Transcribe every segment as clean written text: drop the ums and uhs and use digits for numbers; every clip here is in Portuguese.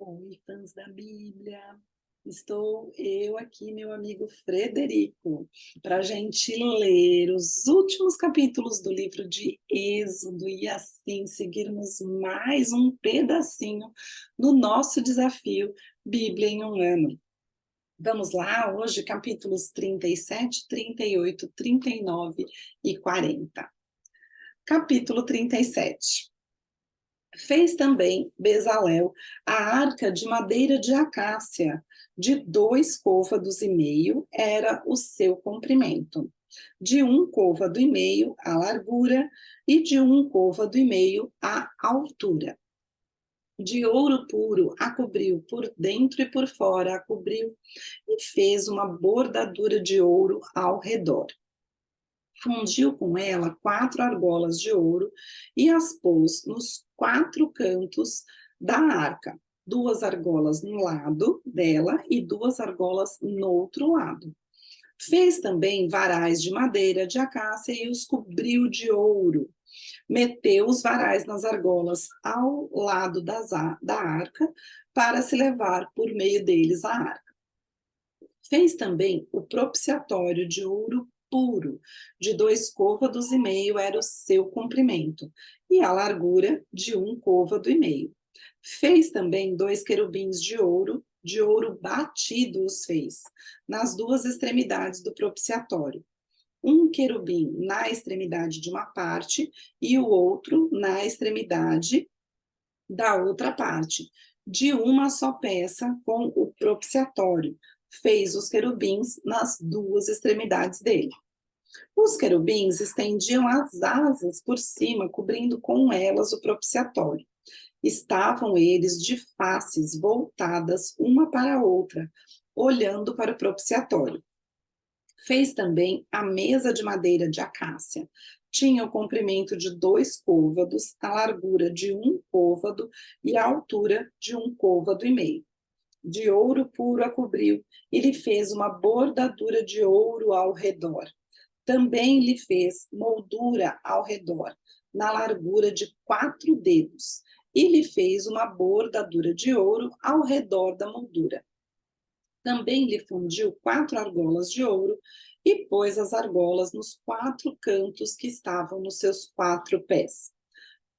Oi, fãs da Bíblia. Estou eu aqui, meu amigo Frederico, para a gente ler os últimos capítulos do livro de Êxodo e assim seguirmos mais um pedacinho no nosso desafio Bíblia em um ano. Vamos lá, hoje capítulos 37, 38, 39 e 40. Capítulo 37. Fez também Bezalel a arca de madeira de acácia, de 2 côvados e meio era o seu comprimento, de 1 côvado e meio a largura e de 1 côvado e meio a altura. De ouro puro a cobriu por dentro e por fora, a cobriu e fez uma bordadura de ouro ao redor. Fundiu com ela 4 argolas de ouro e as pôs nos 4 cantos da arca, 2 argolas no lado dela e 2 argolas no outro lado. Fez também varais de madeira de acácia e os cobriu de ouro. Meteu os varais nas argolas ao lado da arca para se levar por meio deles a arca. Fez também o propiciatório de ouro puro, de 2 côvados e meio era o seu comprimento, e a largura de 1 côvado e meio. Fez também 2 querubins de ouro batido os fez, nas 2 extremidades do propiciatório. Um querubim na extremidade de uma parte e o outro na extremidade da outra parte, de uma só peça com o propiciatório. Fez os querubins nas 2 extremidades dele. Os querubins estendiam as asas por cima, cobrindo com elas o propiciatório. Estavam eles de faces voltadas uma para a outra, olhando para o propiciatório. Fez também a mesa de madeira de acácia. Tinha o comprimento de 2 côvados, a largura de 1 côvado e a altura de 1 côvado e meio. De ouro puro a cobriu e lhe fez uma bordadura de ouro ao redor. Também lhe fez moldura ao redor, na largura de 4 dedos, e lhe fez uma bordadura de ouro ao redor da moldura. Também lhe fundiu 4 argolas de ouro e pôs as argolas nos 4 cantos que estavam nos seus 4 pés.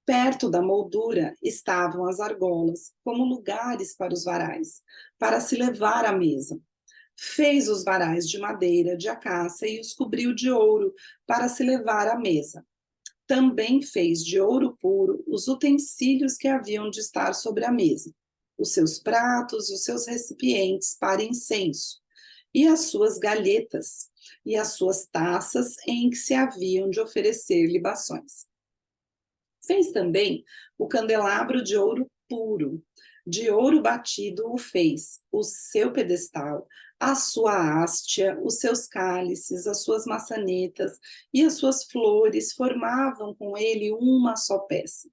Perto da moldura estavam as argolas, como lugares para os varais, para se levar à mesa. Fez os varais de madeira de acácia e os cobriu de ouro, para se levar à mesa. Também fez de ouro puro os utensílios que haviam de estar sobre a mesa, os seus pratos e os seus recipientes para incenso, e as suas galhetas, e as suas taças em que se haviam de oferecer libações. Fez também o candelabro de ouro puro, de ouro batido o fez, o seu pedestal, a sua hastia, os seus cálices, as suas maçanetas e as suas flores formavam com ele uma só peça.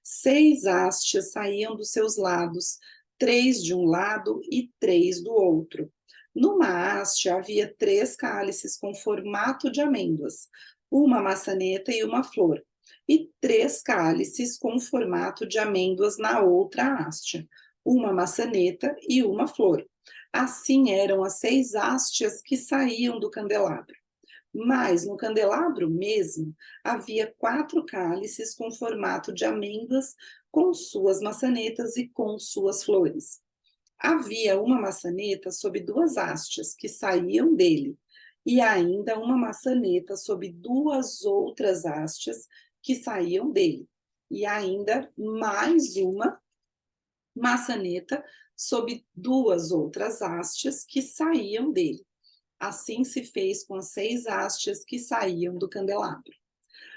6 hastias saíam dos seus lados, 3 de um lado e 3 do outro. Numa hastia havia 3 cálices com formato de amêndoas, uma maçaneta e uma flor, e 3 cálices com formato de amêndoas na outra hastia, uma maçaneta e uma flor. Assim eram as 6 hastias que saíam do candelabro. Mas no candelabro mesmo havia 4 cálices com formato de amêndoas, com suas maçanetas e com suas flores. Havia uma maçaneta sob 2 hastias que saíam dele, e ainda uma maçaneta sob 2 outras hastias que saíam dele, e ainda mais uma maçaneta sob 2 outras hastias que saíam dele. Assim se fez com as 6 hastias que saíam do candelabro.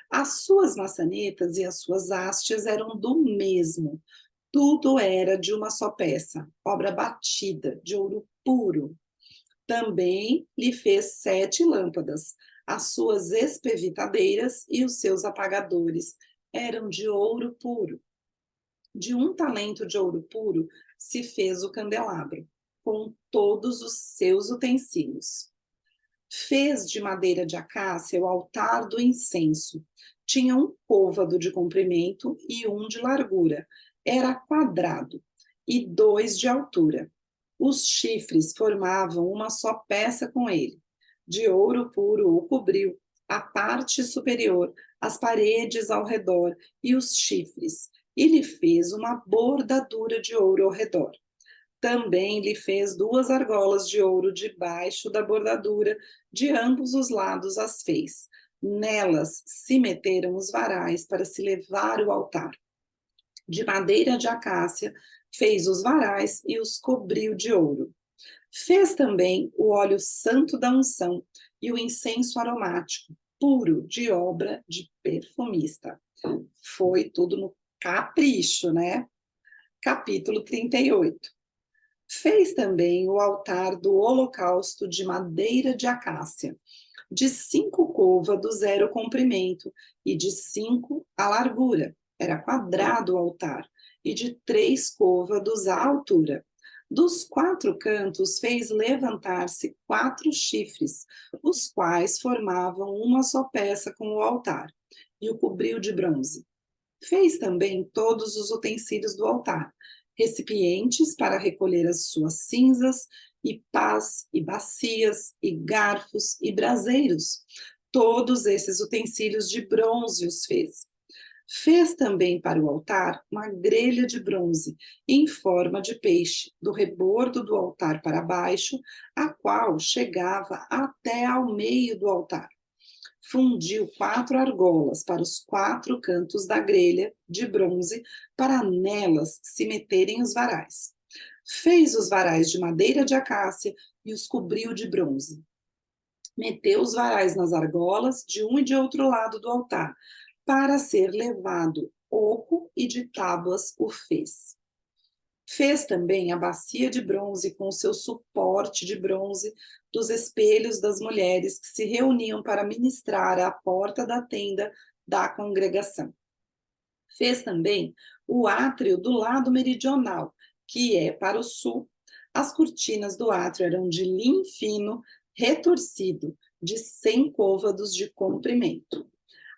As suas maçanetas e as suas hastias eram do mesmo. Tudo era de uma só peça, obra batida, de ouro puro. Também lhe fez 7 lâmpadas. As suas espevitadeiras e os seus apagadores eram de ouro puro. De 1 talento de ouro puro se fez o candelabro, com todos os seus utensílios. Fez de madeira de acácia o altar do incenso. Tinha 1 côvado de comprimento e 1 de largura. Era quadrado. e 2 de altura. Os chifres formavam uma só peça com ele. De ouro puro o cobriu, a parte superior, as paredes ao redor e os chifres, e lhe fez uma bordadura de ouro ao redor. Também lhe fez 2 argolas de ouro debaixo da bordadura, de ambos os lados as fez. Nelas se meteram os varais para se levar o altar. De madeira de acácia fez os varais e os cobriu de ouro. Fez também o óleo santo da unção e o incenso aromático, puro, de obra de perfumista. Foi tudo no capricho, né? Capítulo 38. Fez também o altar do holocausto de madeira de acácia, de 5 côvados era o comprimento, e de 5 a largura. Era quadrado o altar, e de 3 côvados a altura. Dos 4 cantos fez levantar-se 4 chifres, os quais formavam uma só peça com o altar, e o cobriu de bronze. Fez também todos os utensílios do altar, recipientes para recolher as suas cinzas, e pás, e bacias, e garfos, e braseiros. Todos esses utensílios de bronze os fez. Fez também para o altar uma grelha de bronze, em forma de peixe, do rebordo do altar para baixo, a qual chegava até ao meio do altar. Fundiu 4 argolas para os 4 cantos da grelha de bronze, para nelas se meterem os varais. Fez os varais de madeira de acácia e os cobriu de bronze. Meteu os varais nas argolas, de um e de outro lado do altar, para ser levado oco, e de tábuas o fez. Fez também a bacia de bronze com o seu suporte de bronze dos espelhos das mulheres que se reuniam para ministrar à porta da tenda da congregação. Fez também o átrio do lado meridional, que é para o sul. As cortinas do átrio eram de linho fino, retorcido, de 100 côvados de comprimento.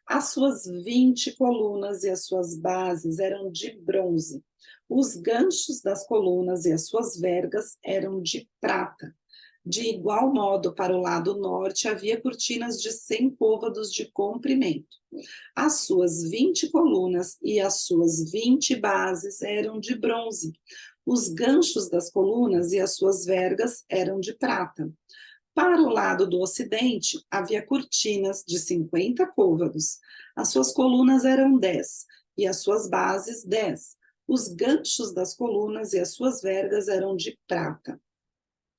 As suas 20 colunas e as suas bases eram de bronze. Os ganchos das colunas e as suas vergas eram de prata. De igual modo, para o lado norte, havia cortinas de 100 côvados de comprimento. As suas 20 colunas e as suas 20 bases eram de bronze. Os ganchos das colunas e as suas vergas eram de prata. Para o lado do ocidente, havia cortinas de 50 côvados. As suas colunas eram 10 e as suas bases 10. Os ganchos das colunas e as suas vergas eram de prata.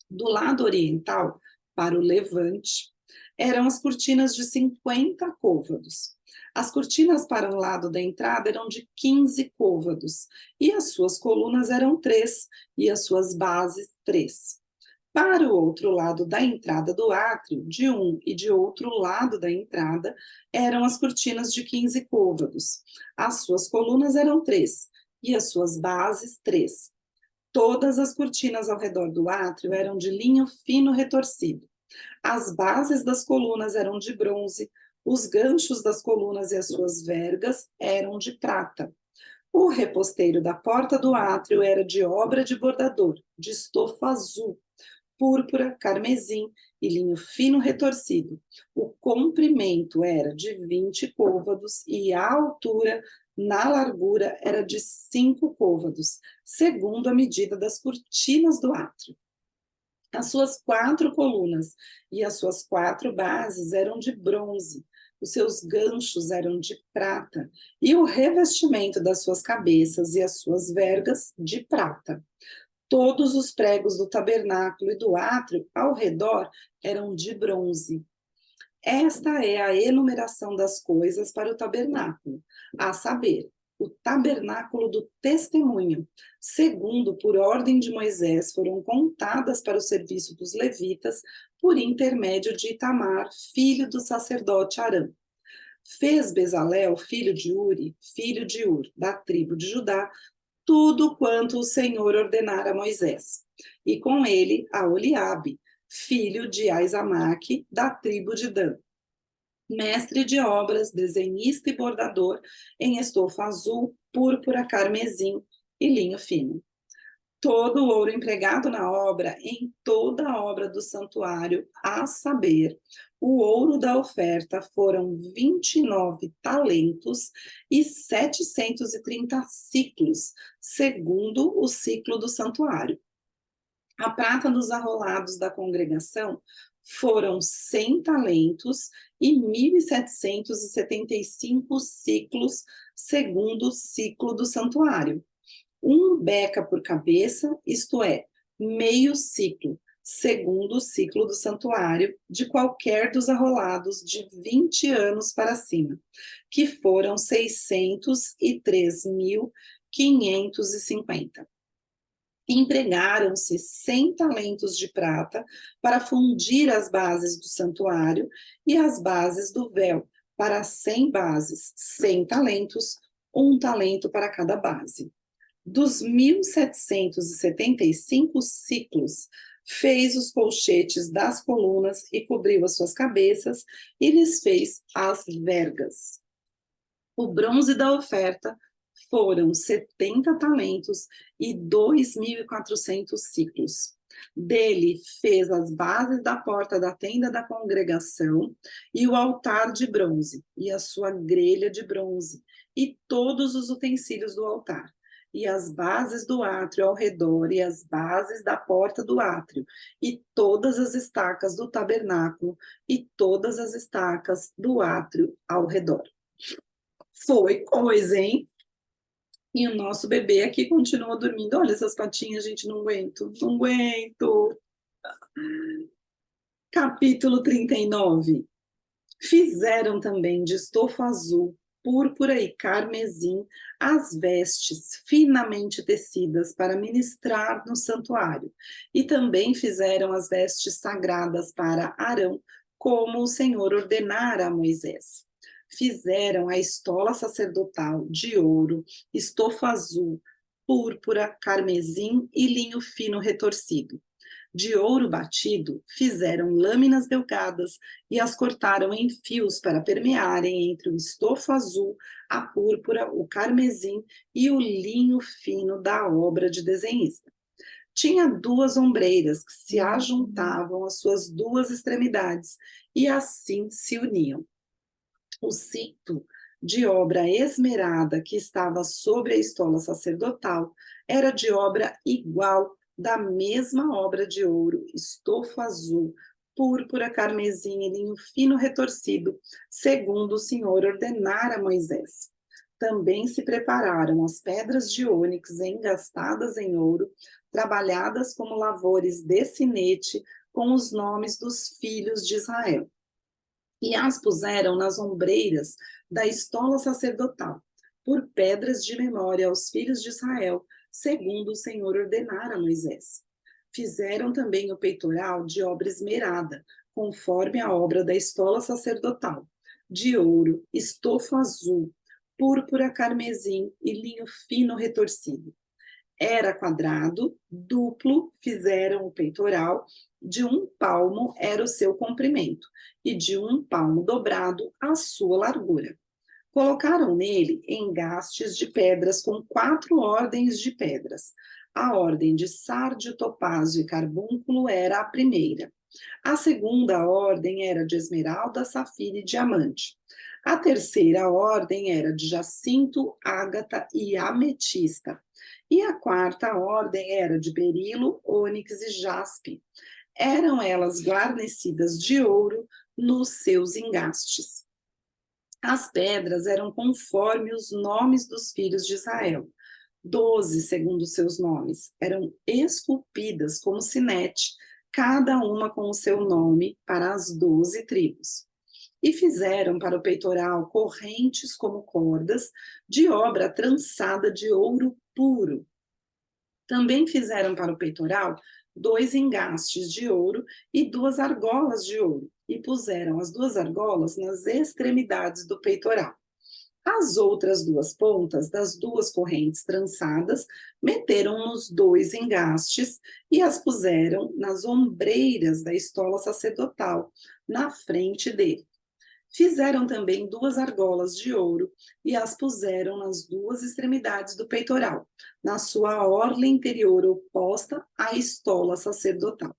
Do lado oriental, para o levante, eram as cortinas de 50 côvados. As cortinas para o lado da entrada eram de 15 côvados, e as suas colunas eram 3, e as suas bases 3. Para o outro lado da entrada do átrio, de um e de outro lado da entrada, eram as cortinas de 15 côvados. As suas colunas eram 3, e as suas bases 3. Todas as cortinas ao redor do átrio eram de linho fino retorcido. As bases das colunas eram de bronze, os ganchos das colunas e as suas vergas eram de prata. O reposteiro da porta do átrio era de obra de bordador, de estofa azul, púrpura, carmesim e linho fino retorcido. O comprimento era de 20 côvados e a altura, na largura, era de 5 côvados, segundo a medida das cortinas do átrio. As suas 4 colunas e as suas 4 bases eram de bronze, os seus ganchos eram de prata, e o revestimento das suas cabeças e as suas vergas de prata. Todos os pregos do tabernáculo e do átrio ao redor eram de bronze. Esta é a enumeração das coisas para o tabernáculo, a saber, o tabernáculo do testemunho, segundo por ordem de Moisés foram contadas para o serviço dos levitas por intermédio de Itamar, filho do sacerdote Arão. Fez Bezalel, filho de Uri, filho de Ur, da tribo de Judá, tudo quanto o Senhor ordenara a Moisés, e com ele a Oliabe, filho de Aizamaque, da tribo de Dan, mestre de obras, desenhista e bordador em estofa azul, púrpura, carmesim e linho fino. todo o ouro empregado na obra, em toda a obra do santuário, a saber, o ouro da oferta foram 29 talentos e 730 siclos, segundo o ciclo do santuário. A prata dos arrolados da congregação foram 100 talentos e 1.775 ciclos, segundo o ciclo do santuário. Um beca por cabeça, isto é, meio ciclo, segundo o ciclo do santuário, de qualquer dos arrolados de 20 anos para cima, que foram 603.550. Empregaram-se 100 talentos de prata para fundir as bases do santuário e as bases do véu, para 100 bases, 100 talentos, um talento para cada base. Dos 1.775 ciclos, fez os colchetes das colunas e cobriu as suas cabeças e lhes fez as vergas. O bronze da oferta foram 70 talentos e 2.400 ciclos. Dele fez as bases da porta da tenda da congregação e o altar de bronze e a sua grelha de bronze e todos os utensílios do altar e as bases do átrio ao redor e as bases da porta do átrio e todas as estacas do tabernáculo e todas as estacas do átrio ao redor. Foi coisa, hein? E o nosso bebê aqui continua dormindo. Olha essas patinhas, gente, não aguento, não aguento. Capítulo 39. Fizeram também de estofa azul, púrpura e carmesim as vestes finamente tecidas para ministrar no santuário. E também fizeram as vestes sagradas para Arão, como o Senhor ordenara a Moisés. Fizeram a estola sacerdotal de ouro, estofa azul, púrpura, carmesim e linho fino retorcido. De ouro batido, fizeram lâminas delgadas e as cortaram em fios para permearem entre o estofo azul, a púrpura, o carmesim e o linho fino da obra de desenhista. Tinha 2 ombreiras que se ajuntavam às suas 2 extremidades e assim se uniam. O cinto de obra esmerada que estava sobre a estola sacerdotal era de obra igual da mesma obra de ouro, estofo azul, púrpura, carmesim e linho fino retorcido, segundo o Senhor ordenara a Moisés. Também se prepararam as pedras de ônix engastadas em ouro, trabalhadas como lavores de sinete, com os nomes dos filhos de Israel. E as puseram nas ombreiras da estola sacerdotal, por pedras de memória aos filhos de Israel, segundo o Senhor ordenara a Moisés. Fizeram também o peitoral de obra esmerada, conforme a obra da estola sacerdotal, de ouro, estofo azul, púrpura, carmesim e linho fino retorcido. Era quadrado, duplo, fizeram o peitoral, de 1 palmo era o seu comprimento, e de 1 palmo dobrado a sua largura. Colocaram nele engastes de pedras com 4 ordens de pedras. A ordem de sárdio, topázio e carbúnculo era a primeira. A segunda ordem era de esmeralda, safira e diamante. A terceira ordem era de jacinto, ágata e ametista. E a quarta ordem era de berilo, ônix e jaspe. Eram elas guarnecidas de ouro nos seus engastes. As pedras eram conforme os nomes dos filhos de Israel. 12, segundo seus nomes, eram esculpidas como sinete, cada uma com o seu nome para as 12 tribos. E fizeram para o peitoral correntes como cordas, de obra trançada de ouro puro. Também fizeram para o peitoral 2 engastes de ouro e 2 argolas de ouro, e puseram as 2 argolas nas extremidades do peitoral. As outras 2 pontas das 2 correntes trançadas meteram nos 2 engastes e as puseram nas ombreiras da estola sacerdotal, na frente dele. Fizeram também 2 argolas de ouro e as puseram nas 2 extremidades do peitoral, na sua orla interior oposta à estola sacerdotal.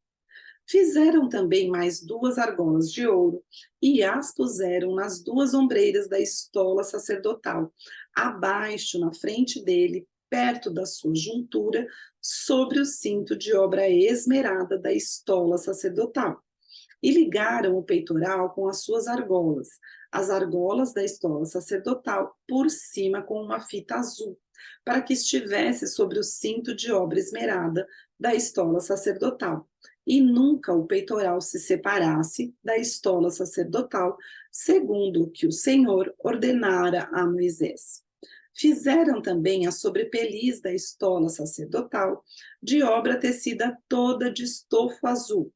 Fizeram também mais 2 argolas de ouro e as puseram nas 2 ombreiras da estola sacerdotal, abaixo, na frente dele, perto da sua juntura, sobre o cinto de obra esmerada da estola sacerdotal. E ligaram o peitoral com as suas argolas, as argolas da estola sacerdotal, por cima com uma fita azul, para que estivesse sobre o cinto de obra esmerada da estola sacerdotal. E nunca o peitoral se separasse da estola sacerdotal, segundo o que o Senhor ordenara a Moisés. Fizeram também a sobrepeliz da estola sacerdotal, de obra tecida toda de estofo azul.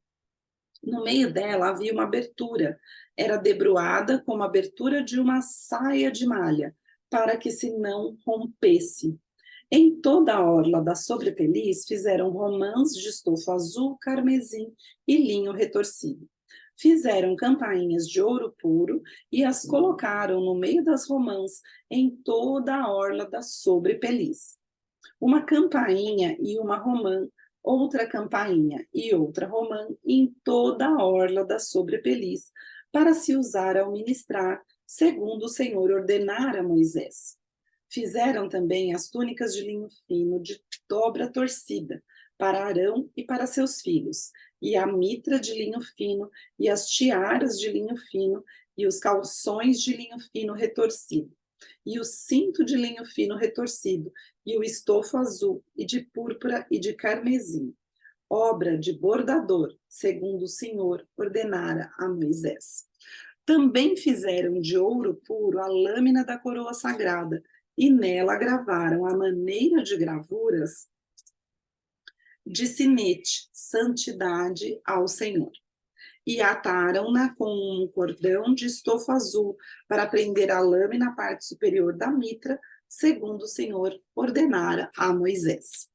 No meio dela havia uma abertura, era debruada como a abertura de uma saia de malha, para que se não rompesse. Em toda a orla da sobrepeliz fizeram romãs de estofo azul, carmesim e linho retorcido. Fizeram campainhas de ouro puro e as colocaram no meio das romãs em toda a orla da sobrepeliz. Uma campainha e uma romã, outra campainha e outra romã em toda a orla da sobrepeliz, para se usar ao ministrar, segundo o Senhor ordenara a Moisés. Fizeram também as túnicas de linho fino de dobra torcida, para Arão e para seus filhos, e a mitra de linho fino, e as tiaras de linho fino, e os calções de linho fino retorcido, e o cinto de linho fino retorcido, e o estofo azul, e de púrpura e de carmesim, obra de bordador, segundo o Senhor ordenara a Moisés. Também fizeram de ouro puro a lâmina da coroa sagrada, e nela gravaram a maneira de gravuras de sinete, santidade ao Senhor. E ataram-na com um cordão de estofo azul para prender a lâmina na parte superior da mitra, segundo o Senhor ordenara a Moisés.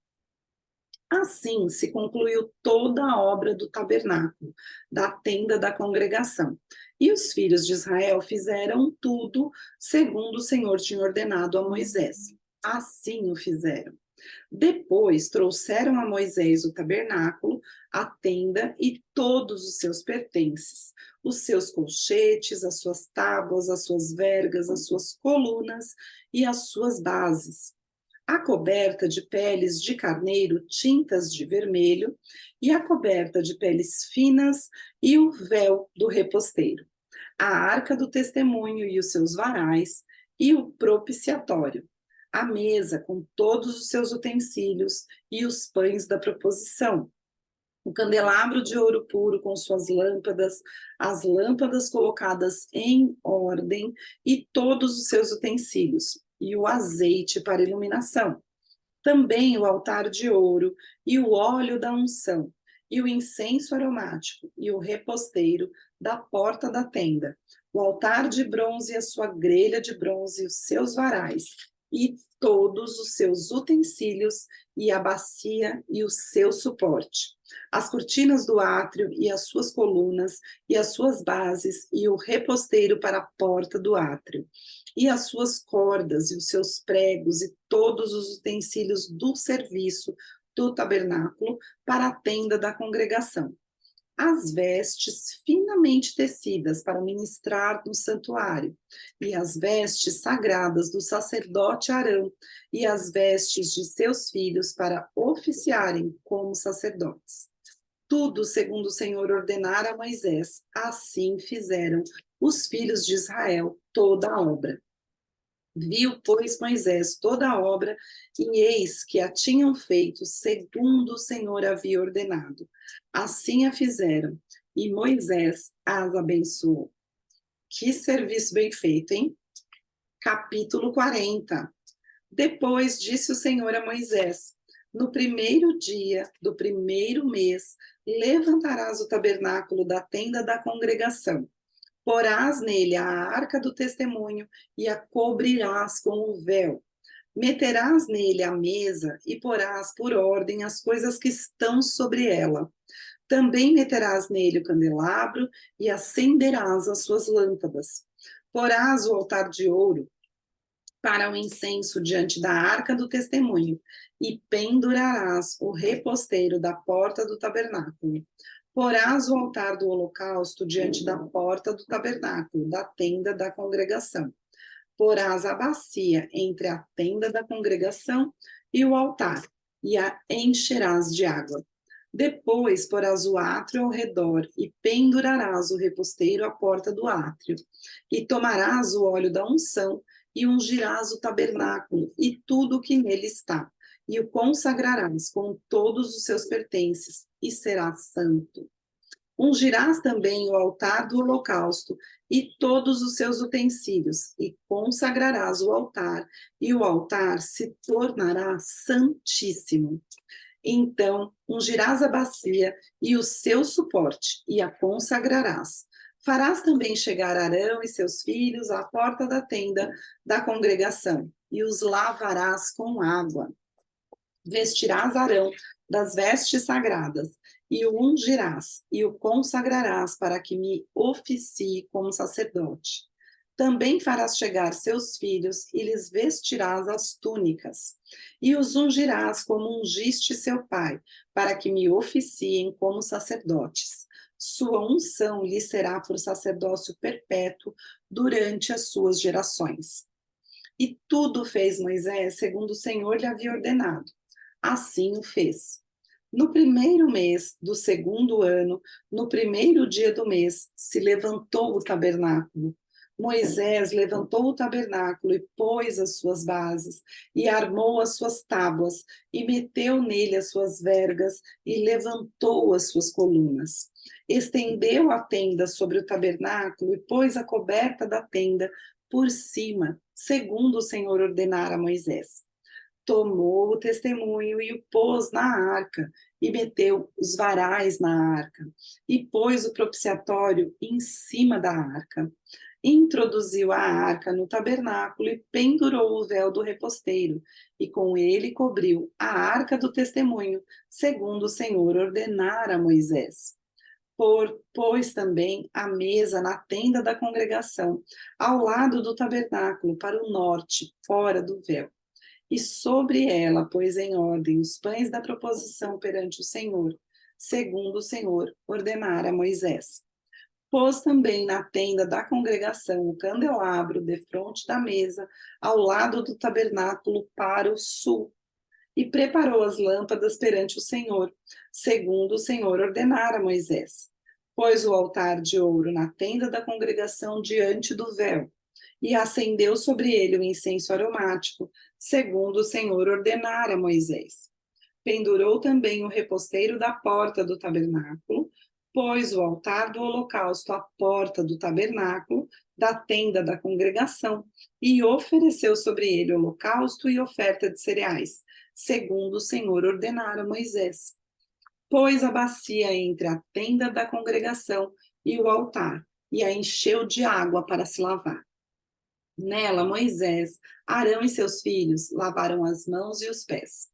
Assim se concluiu toda a obra do tabernáculo, da tenda da congregação. E os filhos de Israel fizeram tudo segundo o Senhor tinha ordenado a Moisés. Assim o fizeram. Depois trouxeram a Moisés o tabernáculo, a tenda e todos os seus pertences, os seus colchetes, as suas tábuas, as suas vergas, as suas colunas e as suas bases, a coberta de peles de carneiro tintas de vermelho e a coberta de peles finas e o véu do reposteiro, a arca do testemunho e os seus varais e o propiciatório, a mesa com todos os seus utensílios e os pães da proposição, o candelabro de ouro puro com suas lâmpadas, as lâmpadas colocadas em ordem e todos os seus utensílios, e o azeite para iluminação. Também o altar de ouro, e o óleo da unção, e o incenso aromático, e o reposteiro da porta da tenda, o altar de bronze e a sua grelha de bronze e os seus varais, e todos os seus utensílios, e a bacia e o seu suporte, as cortinas do átrio e as suas colunas, e as suas bases, e o reposteiro para a porta do átrio, e as suas cordas, e os seus pregos, e todos os utensílios do serviço do tabernáculo para a tenda da congregação, as vestes finamente tecidas para ministrar no santuário, e as vestes sagradas do sacerdote Arão, e as vestes de seus filhos para oficiarem como sacerdotes. Tudo segundo o Senhor ordenara a Moisés, assim fizeram os filhos de Israel toda a obra. Viu, pois, Moisés toda a obra, e eis que a tinham feito segundo o Senhor havia ordenado. Assim a fizeram, e Moisés as abençoou. Que serviço bem feito, hein? Capítulo 40. Depois disse o Senhor a Moisés: no primeiro dia do primeiro mês, levantarás o tabernáculo da tenda da congregação. Porás nele a arca do testemunho e a cobrirás com o véu. Meterás nele a mesa e porás por ordem as coisas que estão sobre ela. Também meterás nele o candelabro e acenderás as suas lâmpadas. Porás o altar de ouro para o incenso diante da arca do testemunho, e pendurarás o reposteiro da porta do tabernáculo. Porás o altar do holocausto diante da porta do tabernáculo, da tenda da congregação. Porás a bacia entre a tenda da congregação e o altar, e a encherás de água. Depois porás o átrio ao redor, e pendurarás o reposteiro à porta do átrio. E tomarás o óleo da unção, e ungirás o tabernáculo, e tudo o que nele está, e o consagrarás com todos os seus pertences, e será santo. Ungirás também o altar do holocausto e todos os seus utensílios, e consagrarás o altar, e o altar se tornará santíssimo. Então, ungirás a bacia e o seu suporte, e a consagrarás. Farás também chegar Arão e seus filhos à porta da tenda da congregação, e os lavarás com água. Vestirás Arão das vestes sagradas, e o ungirás, e o consagrarás para que me oficie como sacerdote. Também farás chegar seus filhos, e lhes vestirás as túnicas, e os ungirás como ungiste seu pai, para que me oficiem como sacerdotes. Sua unção lhe será por sacerdócio perpétuo durante as suas gerações. E tudo fez Moisés segundo o Senhor lhe havia ordenado. Assim o fez. No primeiro mês do segundo ano, no primeiro dia do mês, se levantou o tabernáculo. Moisés levantou o tabernáculo e pôs as suas bases, e armou as suas tábuas, e meteu nele as suas vergas, e levantou as suas colunas. Estendeu a tenda sobre o tabernáculo, e pôs a coberta da tenda por cima, segundo o Senhor ordenara a Moisés. Tomou o testemunho e o pôs na arca, e meteu os varais na arca, e pôs o propiciatório em cima da arca. Introduziu a arca no tabernáculo e pendurou o véu do reposteiro, e com ele cobriu a arca do testemunho, segundo o Senhor ordenara a Moisés. Pôs também a mesa na tenda da congregação, ao lado do tabernáculo, para o norte, fora do véu. E sobre ela pôs em ordem os pães da proposição perante o Senhor, segundo o Senhor ordenara a Moisés. Pôs também na tenda da congregação o candelabro defronte da mesa, ao lado do tabernáculo para o sul, e preparou as lâmpadas perante o Senhor, segundo o Senhor ordenara a Moisés. Pôs o altar de ouro na tenda da congregação diante do véu, e acendeu sobre ele o incenso aromático, segundo o Senhor ordenara a Moisés. Pendurou também o reposteiro da porta do tabernáculo, pôs o altar do holocausto à porta do tabernáculo, da tenda da congregação, e ofereceu sobre ele holocausto e oferta de cereais, segundo o Senhor ordenara a Moisés. Pôs a bacia entre a tenda da congregação e o altar, e a encheu de água para se lavar. Nela, Moisés, Arão e seus filhos lavaram as mãos e os pés,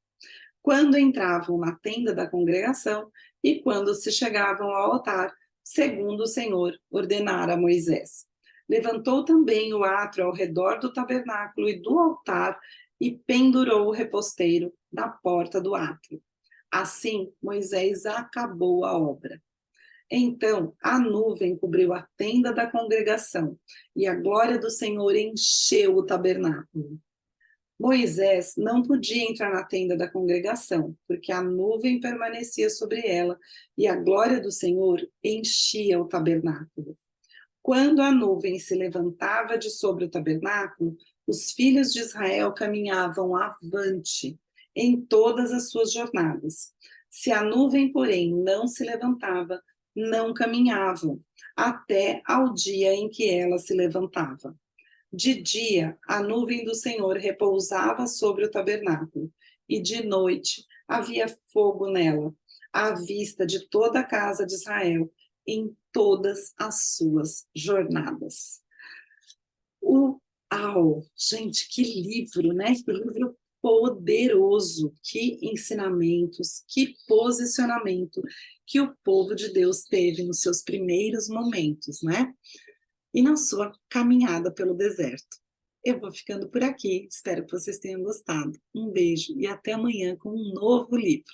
quando entravam na tenda da congregação e quando se chegavam ao altar, segundo o Senhor ordenara a Moisés. Levantou também o átrio ao redor do tabernáculo e do altar e pendurou o reposteiro na porta do átrio. Assim, Moisés acabou a obra. Então a nuvem cobriu a tenda da congregação, e a glória do Senhor encheu o tabernáculo. Moisés não podia entrar na tenda da congregação, porque a nuvem permanecia sobre ela, e a glória do Senhor enchia o tabernáculo. Quando a nuvem se levantava de sobre o tabernáculo, os filhos de Israel caminhavam avante em todas as suas jornadas. Se a nuvem, porém, não se levantava, não caminhavam, até ao dia em que ela se levantava. De dia, a nuvem do Senhor repousava sobre o tabernáculo, e de noite havia fogo nela, à vista de toda a casa de Israel, em todas as suas jornadas. Uau! Gente, que livro, né? Que livro poderoso, que ensinamentos, que posicionamento que o povo de Deus teve nos seus primeiros momentos, né? e na sua caminhada pelo deserto. Eu vou ficando por aqui, espero que vocês tenham gostado. Um beijo e até amanhã com um novo livro.